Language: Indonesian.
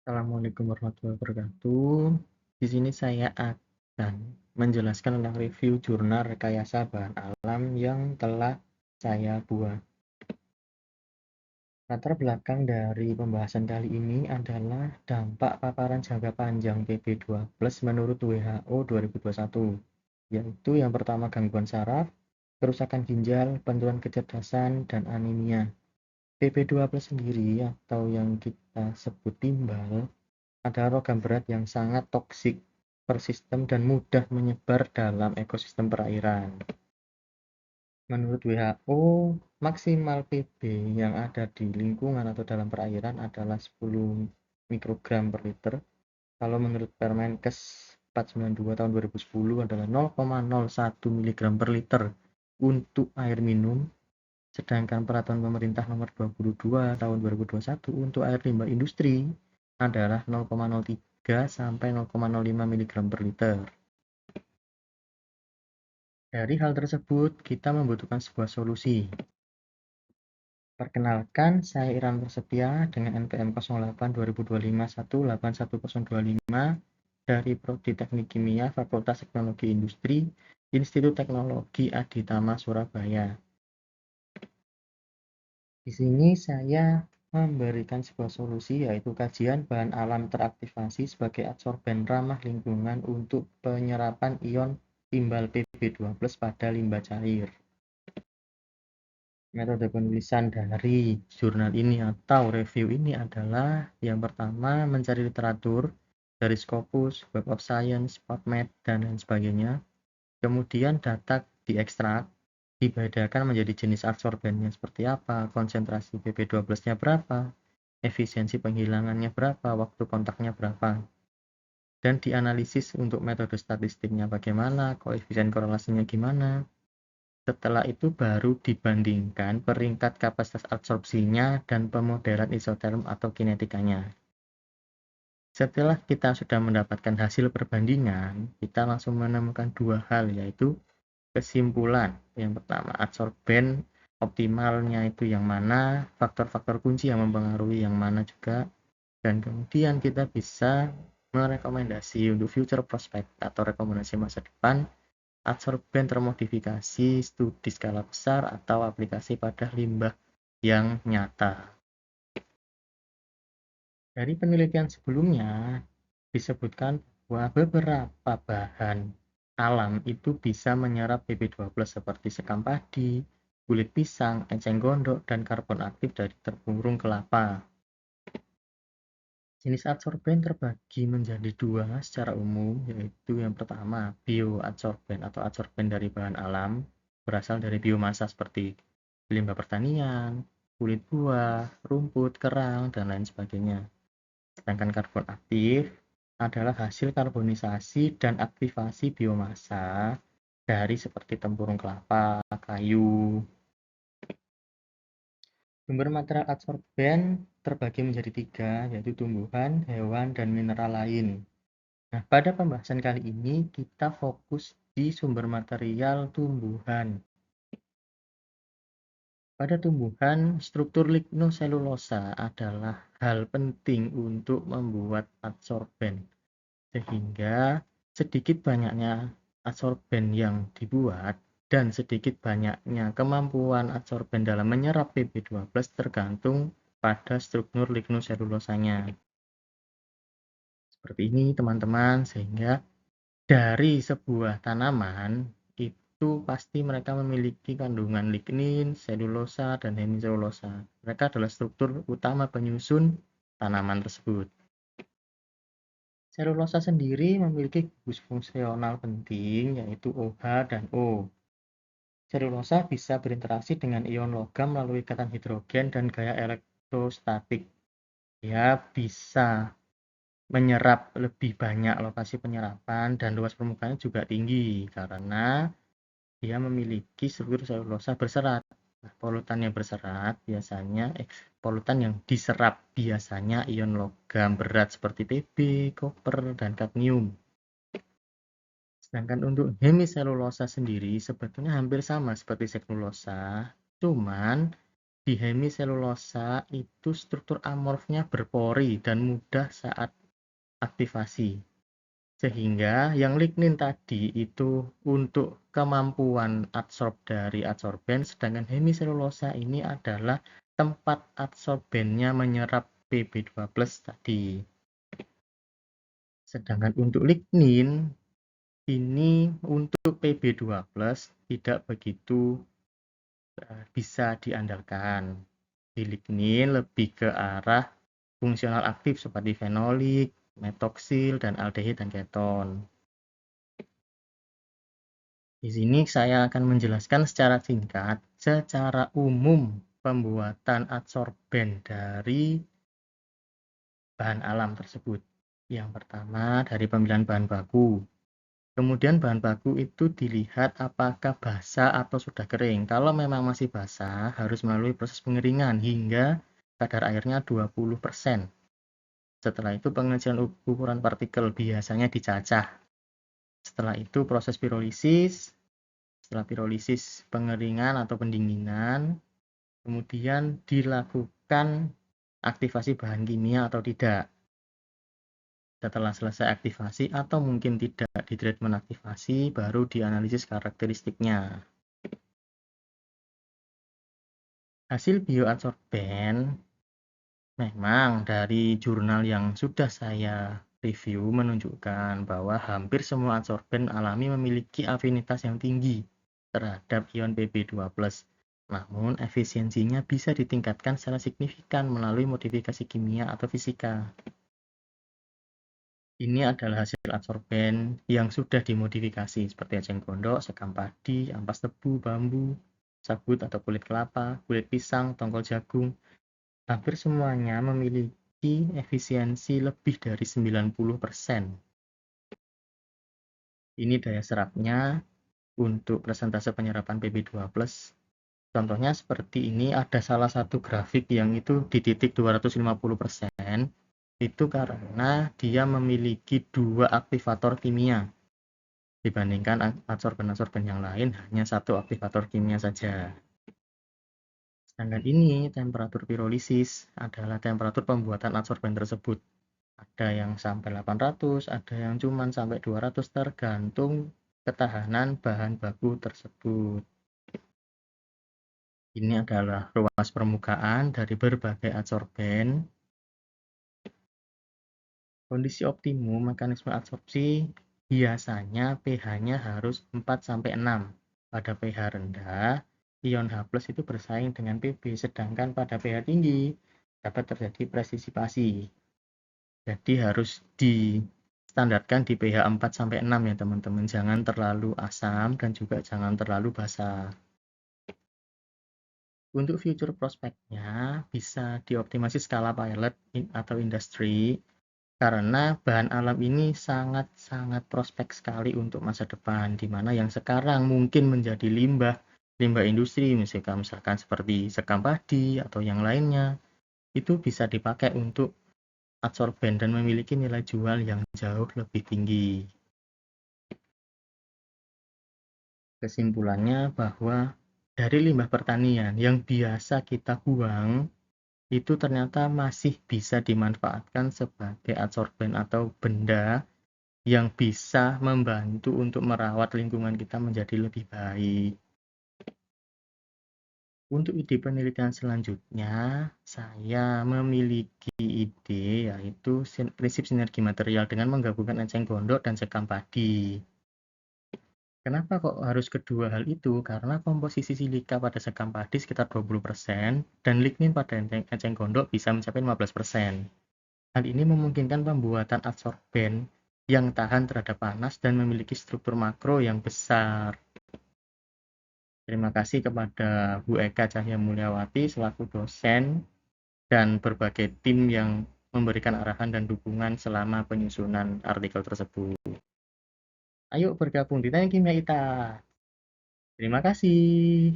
Assalamualaikum warahmatullahi wabarakatuh. Di sini saya akan menjelaskan tentang review jurnal rekayasa bahan alam yang telah saya buat. Latar belakang dari pembahasan kali ini adalah dampak paparan jangka panjang PB2+ menurut WHO 2021, yaitu yang pertama gangguan saraf, kerusakan ginjal, penurunan kecerdasan, dan anemia. PB2+ sendiri atau yang kita sebut timbal adalah logam berat yang sangat toksik, persisten, dan mudah menyebar dalam ekosistem perairan. Menurut WHO, maksimal Pb yang ada di lingkungan atau dalam perairan adalah 10 mikrogram per liter. Kalau menurut Permenkes 492 tahun 2010 adalah 0,01 mg per liter untuk air minum, sedangkan peraturan pemerintah nomor 22 tahun 2021 untuk air limbah industri adalah 0,03 sampai 0,05 mg per liter. Dari hal tersebut, kita membutuhkan sebuah solusi. Perkenalkan, saya Iran Prasetya dengan NPM 08 2025 1811025 dari Prodi Teknik Kimia Fakultas Teknologi Industri, Institut Teknologi Aditama Surabaya. Di sini saya memberikan sebuah solusi, yaitu kajian bahan alam teraktivasi sebagai adsorben ramah lingkungan untuk penyerapan ion timbal Pb2+ pada limbah cair. Metode penulisan dari jurnal ini atau review ini adalah yang pertama mencari literatur dari Scopus, Web of Science, PubMed, dan lain sebagainya. Kemudian data diekstrak, dibedakan menjadi jenis adsorbennya seperti apa, konsentrasi Pp12-nya berapa, efisiensi penghilangannya berapa, waktu kontaknya berapa, dan dianalisis untuk metode statistiknya bagaimana, koefisien korelasinya gimana. Setelah itu baru dibandingkan peringkat kapasitas adsorpsinya dan pemodelan isoterm atau kinetikanya. Setelah kita sudah mendapatkan hasil perbandingan, kita langsung menemukan dua hal, yaitu kesimpulan. Yang pertama, adsorben optimalnya itu yang mana, faktor-faktor kunci yang mempengaruhi yang mana juga, dan kemudian kita bisa merekomendasi untuk future prospect atau rekomendasi masa depan, adsorben termodifikasi, studi skala besar, atau aplikasi pada limbah yang nyata. Dari penelitian sebelumnya, disebutkan bahwa beberapa bahan alam itu bisa menyerap Pp2+ seperti sekam padi, kulit pisang, enceng gondok, dan karbon aktif dari terpurung kelapa. Jenis adsorben terbagi menjadi dua secara umum, yaitu yang pertama bioadsorben atau adsorben dari bahan alam, berasal dari biomasa seperti limbah pertanian, kulit buah, rumput, kerang, dan lain sebagainya. Sedangkan karbon aktif adalah hasil karbonisasi dan aktivasi biomasa dari seperti tempurung kelapa, kayu. Sumber material adsorben terbagi menjadi tiga, yaitu tumbuhan, hewan, dan mineral lain. Nah, pada pembahasan kali ini kita fokus di sumber material tumbuhan. Pada tumbuhan, struktur lignoselulosa adalah hal penting untuk membuat adsorben, sehingga sedikit banyaknya adsorben yang dibuat dan sedikit banyaknya kemampuan adsorben dalam menyerap Pp2+ tergantung pada struktur lignoselulosanya. Seperti ini teman-teman, sehingga dari sebuah tanaman itu pasti mereka memiliki kandungan lignin, selulosa, dan hemiselulosa. Mereka adalah struktur utama penyusun tanaman tersebut. Selulosa sendiri memiliki gugus fungsional penting, yaitu OH dan O. Selulosa bisa berinteraksi dengan ion logam melalui ikatan hidrogen dan gaya elektrostatik. Dia bisa menyerap lebih banyak, lokasi penyerapan dan luas permukaannya juga tinggi karena dia memiliki struktur selulosa berserat. Nah, polutan yang berserat biasanya polutan yang diserap biasanya ion logam berat seperti Pb, koper, dan kadmium. Sedangkan untuk hemiselulosa sendiri sebetulnya hampir sama seperti selulosa, cuman di hemiselulosa itu struktur amorfnya berpori dan mudah saat aktivasi. Sehingga yang lignin tadi itu untuk kemampuan adsorb dari adsorben, sedangkan hemiselulosa ini adalah tempat adsorbennya menyerap Pb2+ tadi. Sedangkan untuk lignin, ini untuk Pb2+ tidak begitu bisa diandalkan. Di lignin lebih ke arah fungsional aktif seperti fenolik, metoksil, dan aldehid dan keton. Di sini saya akan menjelaskan secara singkat, secara umum pembuatan adsorben dari bahan alam tersebut. Yang pertama dari pemilihan bahan baku. Kemudian bahan baku itu dilihat apakah basah atau sudah kering. Kalau memang masih basah, harus melalui proses pengeringan hingga kadar airnya 20%. Setelah itu pengecilan ukuran partikel biasanya dicacah. Setelah itu proses pirolisis. Setelah pirolisis pengeringan atau pendinginan, kemudian dilakukan aktivasi bahan kimia atau tidak. Setelah selesai aktivasi atau mungkin tidak di treatment aktivasi, baru dianalisis karakteristiknya. Hasil bioadsorben memang dari jurnal yang sudah saya review menunjukkan bahwa hampir semua adsorben alami memiliki afinitas yang tinggi terhadap ion Pb2+. Namun efisiensinya bisa ditingkatkan secara signifikan melalui modifikasi kimia atau fisika. Ini adalah hasil adsorben yang sudah dimodifikasi seperti eceng gondok, sekam padi, ampas tebu, bambu, sabut atau kulit kelapa, kulit pisang, tongkol jagung. Hampir semuanya memiliki efisiensi lebih dari 90%. Ini daya serapnya untuk persentase penyerapan Pb2+. Contohnya seperti ini, ada salah satu grafik yang itu di titik 250%. Itu karena dia memiliki 2 aktivator kimia. Dibandingkan adsorben-adsorben yang lain hanya 1 aktivator kimia saja. Sedangkan ini temperatur pirolisis adalah temperatur pembuatan adsorben tersebut. Ada yang sampai 800, ada yang cuma sampai 200 tergantung ketahanan bahan baku tersebut. Ini adalah ruas permukaan dari berbagai adsorben. Kondisi optimum mekanisme adsorpsi biasanya pH-nya harus 4-6. Pada pH rendah, ion H+ itu bersaing dengan Pb, sedangkan pada pH tinggi dapat terjadi presisipasi. Jadi harus distandarkan di pH 4-6 ya teman-teman. Jangan terlalu asam dan juga jangan terlalu basah. Untuk future prospeknya bisa dioptimasi skala pilot atau industri karena bahan alam ini sangat-sangat prospek sekali untuk masa depan, di mana yang sekarang mungkin menjadi limbah industri, misalkan seperti sekam padi atau yang lainnya, itu bisa dipakai untuk adsorben dan memiliki nilai jual yang jauh lebih tinggi. Kesimpulannya bahwa dari limbah pertanian yang biasa kita buang, itu ternyata masih bisa dimanfaatkan sebagai adsorben atau benda yang bisa membantu untuk merawat lingkungan kita menjadi lebih baik. Untuk ide penelitian selanjutnya, saya memiliki ide yaitu prinsip sinergi material dengan menggabungkan eceng gondok dan sekam padi. Kenapa kok harus kedua hal itu? Karena komposisi silika pada sekam padi sekitar 20% dan lignin pada eceng gondok bisa mencapai 15%. Hal ini memungkinkan pembuatan adsorben yang tahan terhadap panas dan memiliki struktur makro yang besar. Terima kasih kepada Bu Eka Cahya Mulyawati selaku dosen dan berbagai tim yang memberikan arahan dan dukungan selama penyusunan artikel tersebut. Ayo bergabung di Teknik Kimia ITA. Terima kasih.